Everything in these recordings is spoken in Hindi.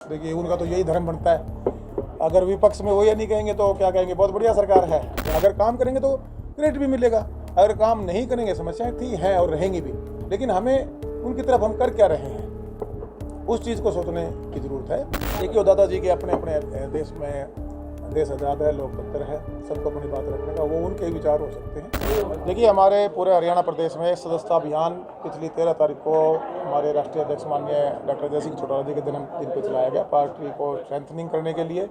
देखिए, उनका तो यही धर्म बनता है। अगर विपक्ष में वो ये नहीं कहेंगे तो क्या कहेंगे, बहुत बढ़िया सरकार है। अगर काम करेंगे तो क्रेडिट भी मिलेगा, अगर काम नहीं करेंगे समस्याएं थी हैं और रहेंगी भी, लेकिन हमें उनकी तरफ हम कर क्या रहे हैं उस चीज़ को सोचने की ज़रूरत है। देखिए, दादाजी के अपने अपने देश में देश आज़ाद है, लोकतंत्र है, सबको अपनी बात रखने का, वो उनके ही विचार हो सकते हैं। देखिए, हमारे पूरे हरियाणा प्रदेश में सदस्यता अभियान पिछली 13 तारीख को हमारे राष्ट्रीय अध्यक्ष माननीय डॉक्टर जय सिंह चौटाला जी के जन्मदिन पर चलाया गया, पार्टी को स्ट्रेंथनिंग करने के लिए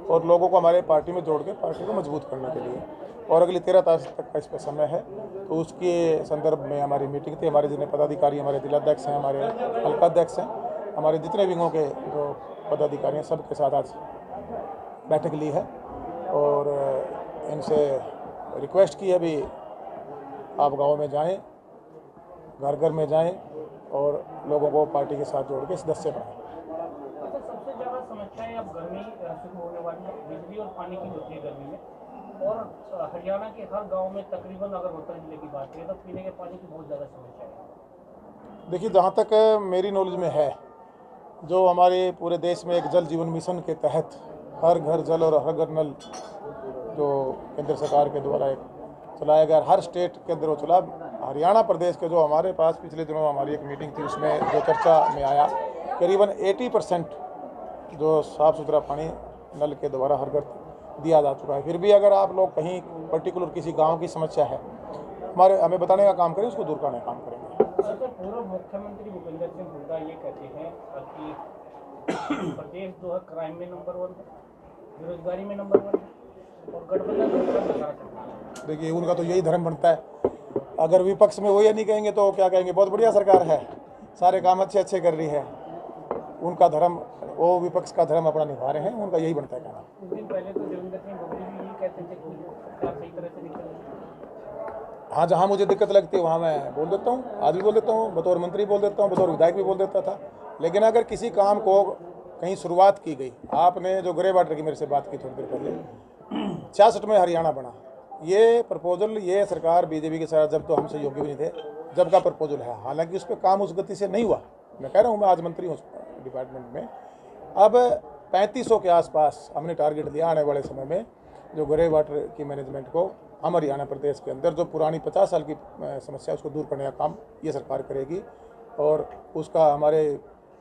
और लोगों को हमारे पार्टी में जोड़ के पार्टी को मजबूत करने के लिए। और अगली 13 तारीख तक का इस पर समय है, तो उसके संदर्भ में हमारी मीटिंग थी। हमारे जितने पदाधिकारी, हमारे जिलाध्यक्ष हैं, हमारे हल्काध्यक्ष हैं, हमारे जितने विंगों के जो पदाधिकारी हैं, सबके साथ आज बैठक ली है और इनसे रिक्वेस्ट की है भी आप गांव में जाएं, घर घर में जाएं और लोगों को पार्टी के साथ जोड़ के सदस्य बनाएं। अच्छा, सबसे ज़्यादा समस्याएं अब गर्मी शुरू होने वाली है, बिजली और पानी की होती है गर्मी में, और हरियाणा के हर गांव में तकरीबन अगर रोहतक जिले की बात करें तो पीने के पानी की बहुत ज़्यादा समस्या है। देखिए, जहाँ तक मेरी नॉलेज में है, जो हमारे पूरे देश में एक जल जीवन मिशन के तहत हर घर जल और हर घर नल जो केंद्र सरकार के द्वारा एक चलाया गया, हर स्टेट के अंदर वो चला। हरियाणा प्रदेश के जो हमारे पास पिछले दिनों हमारी एक मीटिंग थी, उसमें जो चर्चा में आया, करीबन 80% जो साफ़ सुथरा पानी नल के द्वारा हर घर दिया जा चुका है। फिर भी अगर आप लोग कहीं पर्टिकुलर किसी गांव की समस्या है, हमें बताने का काम करें, उसको दूर करने का काम करेंगे। पूर्व मुख्यमंत्री भूपेंद्र सिंह हुड्डा ये कहते हैं कि प्रदेश जो है क्राइम में नंबर 1 है, बेरोजगारी में नंबर 1 है और गठबंधन। देखिए, उनका तो यही धर्म बनता है। अगर विपक्ष में वो ये नहीं कहेंगे तो क्या कहेंगे, बहुत बढ़िया सरकार है, सारे काम अच्छे अच्छे कर रही है। उनका धर्म, वो विपक्ष का धर्म अपना निभा रहे हैं, उनका यही बनता है कहना। कुछ दिन पहले तो देवेंद्र सिंह भी यही कहते थे कि सरकार सही तरह से निकल रही है। हाँ, जहाँ मुझे दिक्कत लगती है वहाँ मैं बोल देता हूँ, आज भी बोल देता हूँ, बतौर मंत्री बोल देता हूँ, बतौर विधायक भी बोल देता था। लेकिन अगर किसी काम को कहीं शुरुआत की गई, आपने जो ग्रे वाटर की मेरे से बात की थोड़ी देर पहले, 66 में हरियाणा बना, ये प्रपोजल, ये सरकार बीजेपी के साथ जब तो हमसे योग्य भी नहीं थे, जब का प्रपोजल है। हालांकि उस पर काम उस गति से नहीं हुआ। मैं कह रहा हूँ, मैं आज मंत्री हूँ डिपार्टमेंट में। अब 3500 के आसपास हमने टारगेट दिया आने वाले समय में, जो ग्रे वाटर की मैनेजमेंट को हम हरियाणा प्रदेश के अंदर जो पुरानी 50 साल की समस्या उसको दूर करने का काम ये सरकार करेगी। और उसका हमारे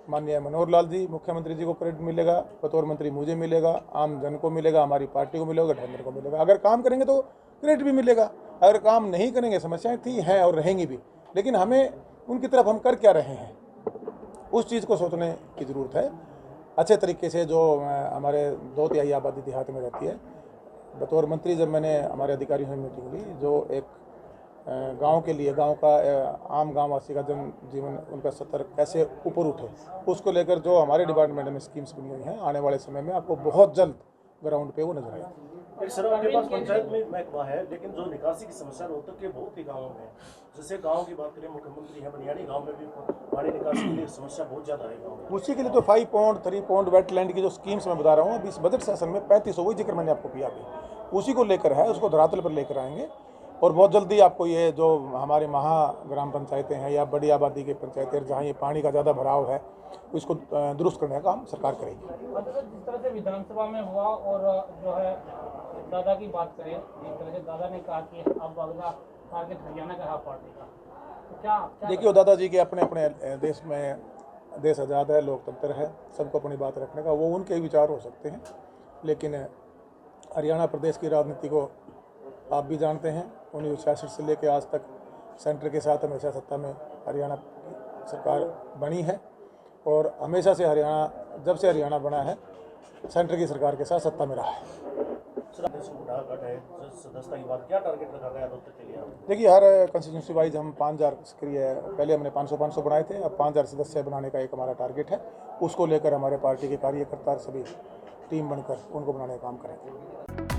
माननीय मनोहर लाल जी, मुख्यमंत्री जी को क्रेडिट मिलेगा, बतौर मंत्री मुझे मिलेगा, आम जन को मिलेगा, हमारी पार्टी को मिलेगा, गठबंधन को मिलेगा। अगर काम करेंगे तो क्रेडिट भी मिलेगा, अगर काम नहीं करेंगे समस्याएं थी हैं और रहेंगी भी, लेकिन हमें उनकी तरफ हम कर क्या रहे हैं उस चीज़ को सोचने की ज़रूरत है। अच्छे तरीके से जो हमारे 2/3 आबादी देहात में रहती है, बतौर मंत्री जब मैंने हमारे अधिकारियों से मीटिंग ली, जो एक गांव के लिए, गांव का आम गांववासी का जन जीवन, उनका स्तर कैसे ऊपर उठे, उसको लेकर जो हमारे डिपार्टमेंट में स्कीम्स बनी हुई हैं, आने वाले समय में आपको बहुत जल्द ग्राउंड पे वो नजर आएगी। सर, आपके पास पंचायत में महकमा है, लेकिन जो निकासी की समस्या रोहतक के बहुत ही गाँवों में, जैसे गाँव की बात करें, मुख्यमंत्री है, बनियानी गाँव में भी पानी निकासी के लिए समस्या बहुत ज़्यादा है गाँव में। उसी के लिए तो 5 पॉइंट 3 पॉइंट वेटलैंड की जो स्कीम्स मैं बता रहा हूँ, अभी इस बजट सेशन में 3500, वही जिक्र मैंने आपको किया अभी, उसी को लेकर है, उसको धरातल पर लेकर आएंगे। और बहुत जल्दी आपको ये जो हमारे ग्राम पंचायतें हैं या बड़ी आबादी के पंचायतें, जहाँ ये पानी का ज़्यादा भराव है, इसको दुरुस्त करने का काम सरकार करेगी। जिस तरह से विधानसभा में हुआ और जो है दादा की बात करें, जिस तरह से दादा ने कहा कि अब अगला टारगेट हरियाणा का है पार्टी का, तो क्या देखिए, दादाजी के अपने अपने देश में देश आज़ाद है, लोकतंत्र है, सबको अपनी बात रखने का, वो उनके विचार हो सकते हैं। लेकिन हरियाणा प्रदेश की राजनीति को आप भी जानते हैं, 1966 से लेकर आज तक सेंटर के साथ हमेशा सत्ता में हरियाणा की सरकार बनी है और हमेशा से हरियाणा, जब से हरियाणा बना है, सेंटर की सरकार के साथ सत्ता में रहा है। सदस्यता की बात, क्या टारगेट रखा गया रोहतक के लिए? देखिए, हर कंस्टिट्यूंसी वाइज हम 5000 सक्रिय है, पहले हमने 500 बनाए थे, अब 5000 सदस्य बनाने का एक हमारा टारगेट है। उसको लेकर हमारे पार्टी के कार्यकर्ता सभी टीम बनकर उनको बनाने का काम करेंगे।